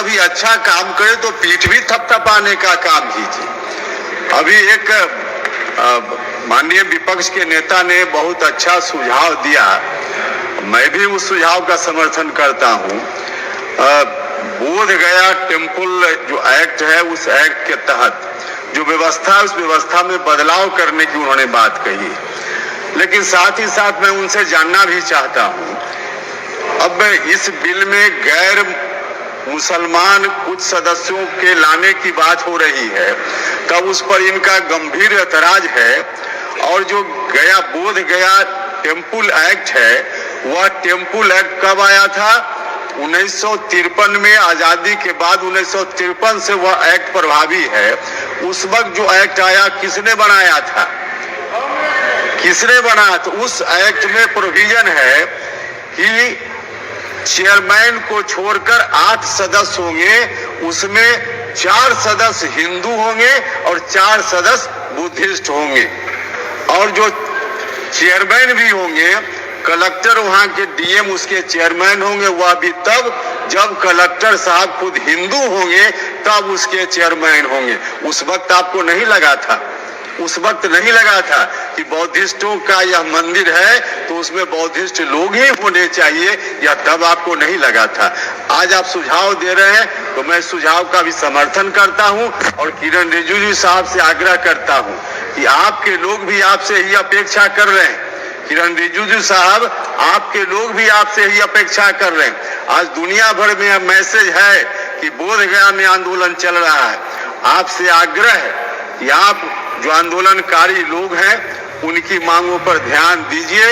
कभी अच्छा काम करे तो पीठ भी थपथपाने का काम कीजिए। अभी एक माननीय विपक्ष के नेता ने बहुत अच्छा सुझाव दिया, मैं भी उस सुझाव का समर्थन करता हूं। बोध गया टेम्पल जो एक्ट है, उस एक्ट के तहत जो व्यवस्था है, उस व्यवस्था में बदलाव करने की उन्होंने बात कही। लेकिन साथ ही साथ मैं उनसे जानना भी चाहता हूं, अब इस बिल में गैर मुसलमान कुछ सदस्यों के लाने की बात हो रही है, तब उस पर इनका गंभीर ऐतराज है। और जो गया बोध गया टेम्पल एक्ट है, वह टेम्पल एक्ट कब आया था? 1953 में। आजादी के बाद 1953 से वह एक्ट प्रभावी है। उस वक्त जो एक्ट आया, किसने बनाया था? किसने बनाया? तो उस एक्ट में प्रोविजन है कि चेयरमैन को छोड़कर 8 सदस्य होंगे, उसमें 4 सदस्य हिंदू होंगे और 4 सदस्य बुद्धिस्ट होंगे। और जो चेयरमैन भी होंगे, कलेक्टर वहां के डीएम उसके चेयरमैन होंगे, वह भी तब जब कलेक्टर साहब खुद हिंदू होंगे तब उसके चेयरमैन होंगे। उस वक्त आपको नहीं लगा था, उस वक्त नहीं लगा था कि बौद्धिस्टों का यह मंदिर है तो उसमें बौद्धिस्ट लोग ही होने चाहिए, या तब आपको नहीं लगा था। आज आप सुझाव दे रहे हैं तो मैं सुझाव का भी समर्थन करता हूं और किरण रिजिजू साहब से आग्रह करता हूं कि आपके लोग भी आपसे ही अपेक्षा कर रहे हैं। किरण रिजिजू साहब, आपके लोग भी आपसे ही अपेक्षा कर रहे हैं। आज दुनिया भर में मैसेज है कि बोध गया में आंदोलन चल रहा है। आपसे आग्रह है कि आप जो आंदोलनकारी लोग हैं उनकी मांगों पर ध्यान दीजिए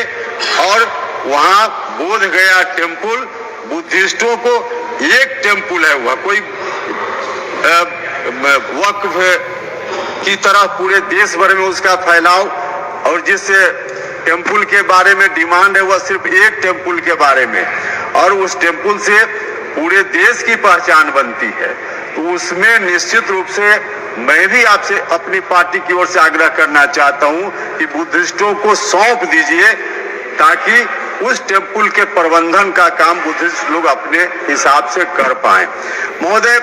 और वहां बोध गया टेम्पल, बुद्धिस्टों को एक टेम्पल है, वह कोई वक्फ की तरह पूरे देश भर में उसका फैलाव, और जिस टेम्पल के बारे में डिमांड है वह सिर्फ एक टेम्पल के बारे में, और उस टेम्पल से पूरे देश की पहचान बनती है। तो उसमें निश्चित रूप से मैं भी आपसे अपनी पार्टी की ओर से आग्रह करना चाहता हूं कि बुद्धिस्टों को सौंप दीजिए ताकि उस टेम्पल के प्रबंधन का काम बुद्धिस्ट लोग अपने हिसाब से कर पाए। महोदय,